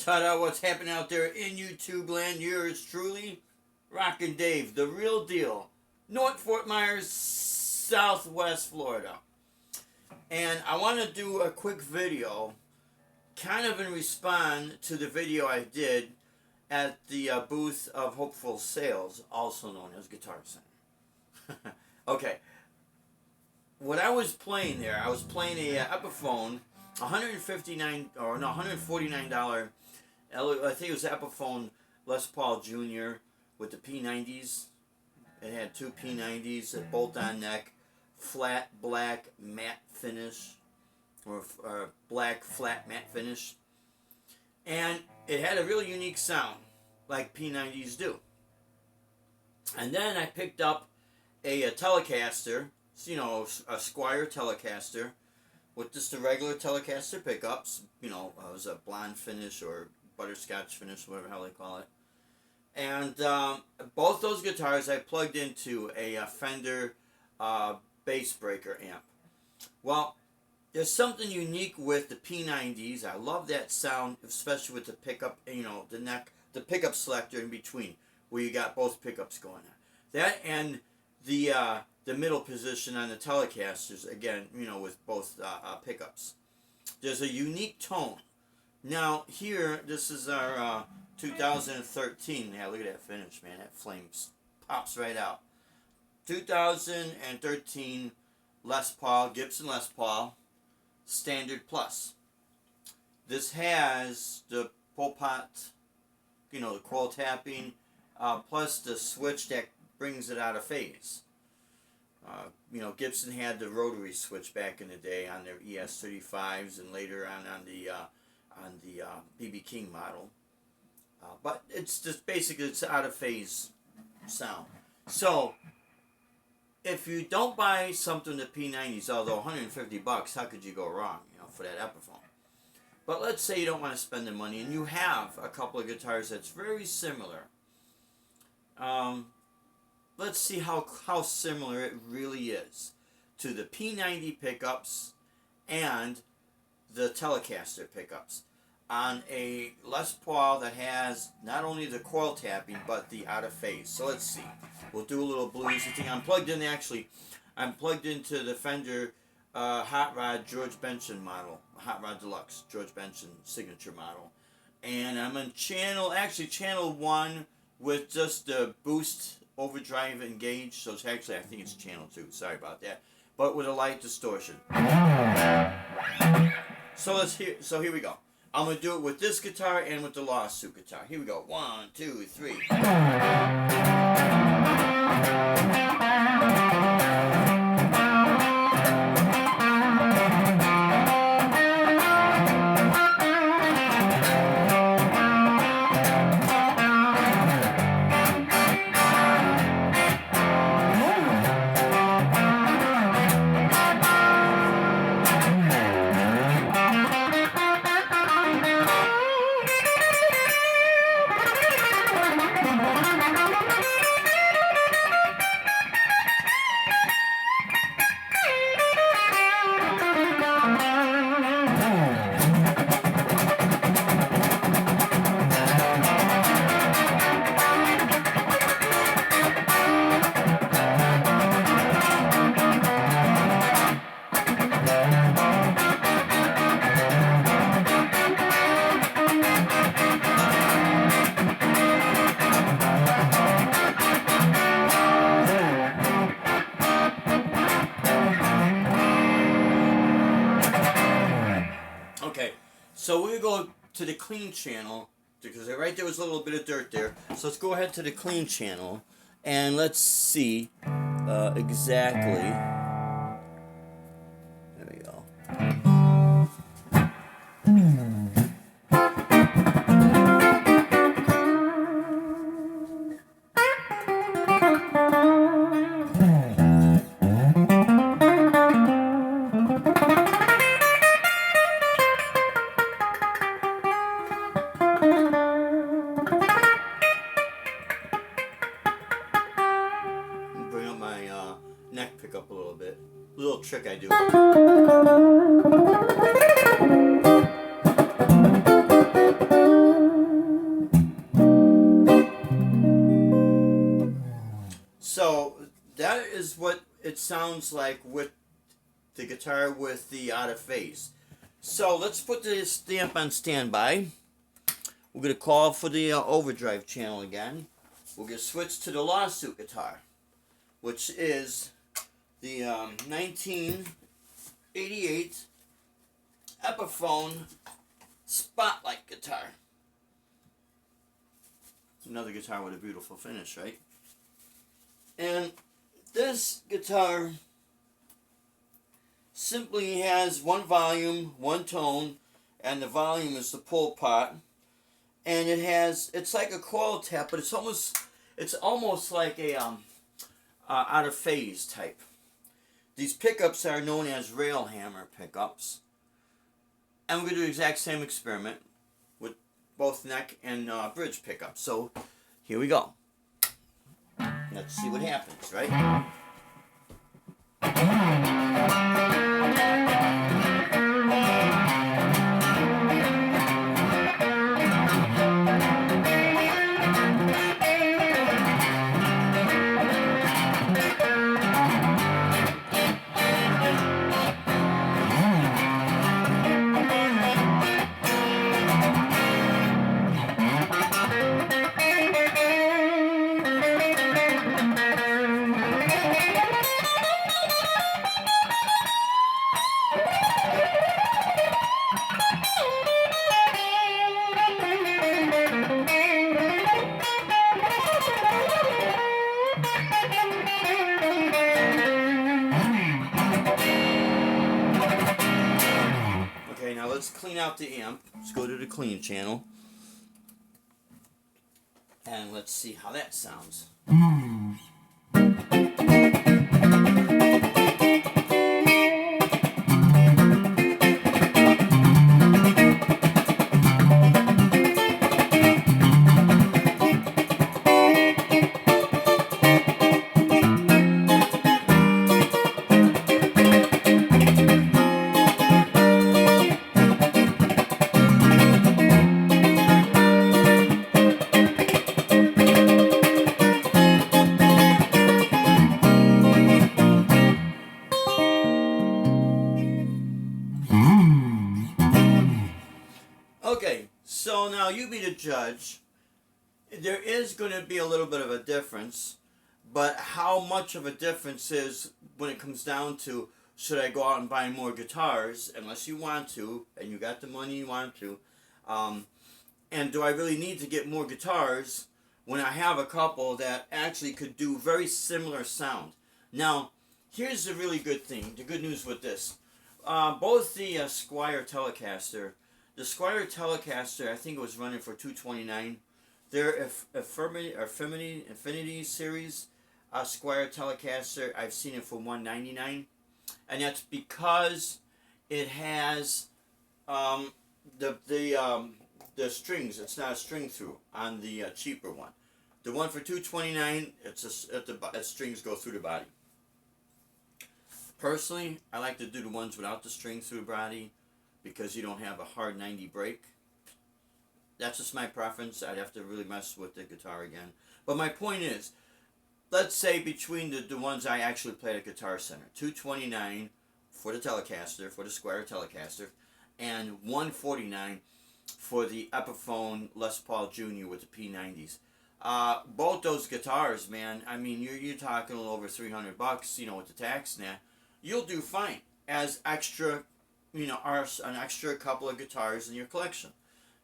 Ta-da, what's happening out there in YouTube land? Yours truly, Rockin' Dave, the real deal. North Fort Myers, Southwest Florida. And I want to do a quick video, kind of in response to the video I did at the booth of Hopeful Sales, also known as Guitar Center. Okay. What I was playing there, I was playing a Epiphone, $149, I think it was Epiphone Les Paul Jr. with the P90s. It had two P90s, a bolt-on neck, flat black matte finish, or black flat matte finish. And it had a really unique sound, like P90s do. And then I picked up a Telecaster, you know, a Squire Telecaster, with just the regular Telecaster pickups. You know, it was a blonde finish or butterscotch finish, whatever the hell they call it. And both those guitars I plugged into a Fender bass breaker amp. Well, there's something unique with the P90s. I love that sound, especially with the pickup, you know, the neck, the pickup selector in between, where you got both pickups going on. That and the middle position on the Telecasters, again, you know, with both pickups. There's a unique tone. Now, here, this is our 2013. Yeah, look at that finish, man. That flame pops right out. 2013 Les Paul, Gibson Les Paul, Standard Plus. This has the pull pot, you know, the coil tapping, plus the switch that brings it out of phase. You know, Gibson had the rotary switch back in the day on their ES35s and later on the BB King model. But it's just basically it's out of phase sound. So if you don't buy something the P90s, although $150, how could you go wrong, you know, for that Epiphone? But let's say you don't want to spend the money and you have a couple of guitars that's very similar. Let's see how similar it really is to the P90 pickups and the Telecaster pickups on a Les Paul that has not only the coil tapping but the out of phase. So let's see. We'll do a little bluesy thing. I'm plugged into the Fender Hot Rod George Benson model, Hot Rod Deluxe George Benson signature model, and I'm in channel 1 with just the boost overdrive engaged. So it's actually, I think it's channel 2. Sorry about that. But with a light distortion. So here we go. I'm going to do it with this guitar and with the Lawsuit guitar. Here we go. 1, 2, 3. Okay, so we're going to go to the clean channel, because right there was a little bit of dirt there. So let's go ahead to the clean channel, and let's see exactly. There we go. Bring up my neck pickup a little bit. Little trick I do. it sounds like with the guitar with the out of phase. So let's put this amp on standby. We're going to call for the overdrive channel again. We're going to switch to the lawsuit guitar, which is the 1988 Epiphone Spotlight guitar. Another guitar with a beautiful finish, right? And this guitar simply has one volume, one tone, and the volume is the pull pot. And it's like a coil tap, but it's almost like a out of phase type. These pickups are known as rail hammer pickups. And we're going to do the exact same experiment with both neck and bridge pickups. So here we go. Let's see what happens, right? Okay, now let's clean out the amp. Let's go to the clean channel. And let's see how that sounds. Okay, so now you be the judge. There is going to be a little bit of a difference, but how much of a difference is when it comes down to, should I go out and buy more guitars, unless you want to, and you got the money you want to, and do I really need to get more guitars when I have a couple that actually could do very similar sound? Now, here's the really good thing, the good news with this. Both the Squier Telecaster, the Squier Telecaster, I think it was running for $229. Their Infinity series Squier Telecaster, I've seen it for $199, and that's because it has the strings. It's not a string through on the cheaper one. The one for $229, the strings go through the body. Personally, I like to do the ones without the strings through the body, because you don't have a hard 90 break. That's just my preference. I'd have to really mess with the guitar again. But my point is, let's say between the ones I actually played at Guitar Center, $229 for the Telecaster, for the Squier Telecaster, and $149 for the Epiphone Les Paul Jr. with the P90s. Both those guitars, man, I mean, you're talking a little over $300, you know, with the tax and that. You'll do fine as extra, you know, an extra couple of guitars in your collection,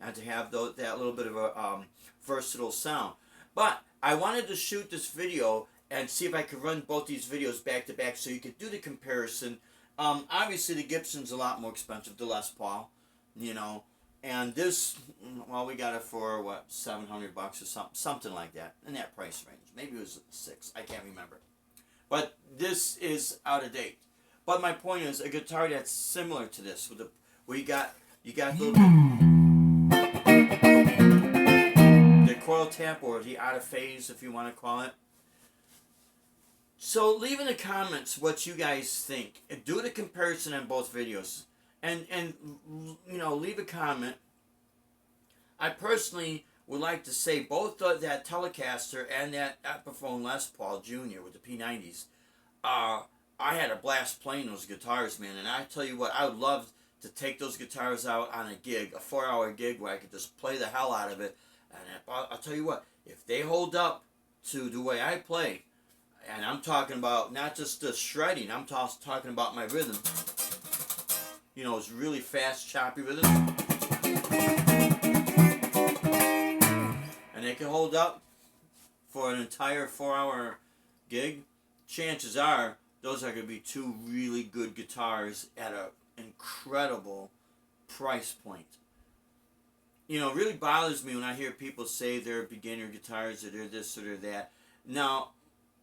and to have that little bit of a versatile sound. But I wanted to shoot this video and see if I could run both these videos back to back so you could do the comparison. Obviously, the Gibson's a lot more expensive, the Les Paul, you know, and this, well, we got it for what, $700 or something like that, in that price range. Maybe it was $600, I can't remember. But this is out of date. But my point is, a guitar that's similar to this, with where you got a little bit the coil tap, or the out of phase, if you want to call it. So leave in the comments what you guys think. And do the comparison on both videos, and you know, leave a comment. I personally would like to say both that Telecaster and that Epiphone Les Paul Jr. with the P90s I had a blast playing those guitars, man. And I tell you what, I would love to take those guitars out on a gig, a 4-hour gig where I could just play the hell out of it. And I'll tell you what, if they hold up to the way I play, and I'm talking about not just the shredding, I'm talking about my rhythm. You know, it's really fast, choppy rhythm. And they can hold up for an entire 4-hour gig. Chances are, those are going to be two really good guitars at an incredible price point. You know, it really bothers me when I hear people say they're beginner guitars or they're this or they're that. Now,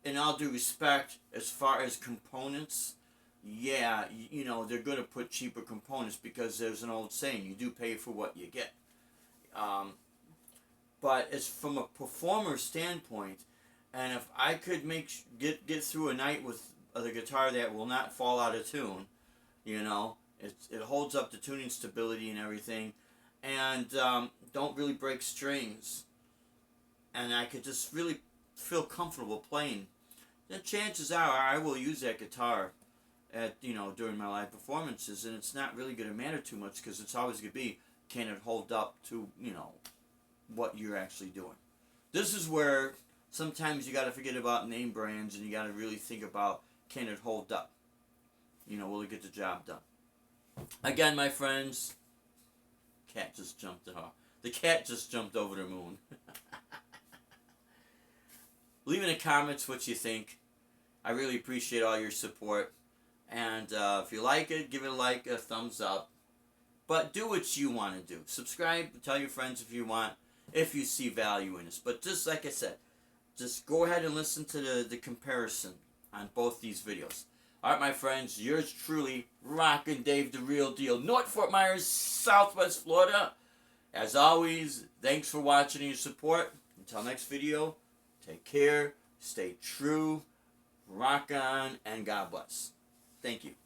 in all due respect, as far as components, yeah, you know, they're going to put cheaper components because there's an old saying, you do pay for what you get. But as from a performer standpoint, and if I could get through a night with the guitar that will not fall out of tune, you know, it holds up the tuning stability and everything, and don't really break strings, and I could just really feel comfortable playing, then chances are I will use that guitar at, you know, during my live performances, and it's not really going to matter too much because it's always going to be, can it hold up to, you know, what you're actually doing. This is where sometimes you got to forget about name brands and you got to really think about, can it hold up? You know, will it get the job done? Again, my friends, cat just jumped off. The cat just jumped over the moon. Leave in the comments what you think. I really appreciate all your support. And if you like it, give it a like, a thumbs up. But do what you want to do. Subscribe, tell your friends if you want, if you see value in this. But just like I said, just go ahead and listen to the comparison on both these videos. Alright, my friends, yours truly, Rockin' Dave, the real deal, North Fort Myers, Southwest Florida. As always, thanks for watching and your support. Until next video, take care, stay true, rock on, and God bless. Thank you.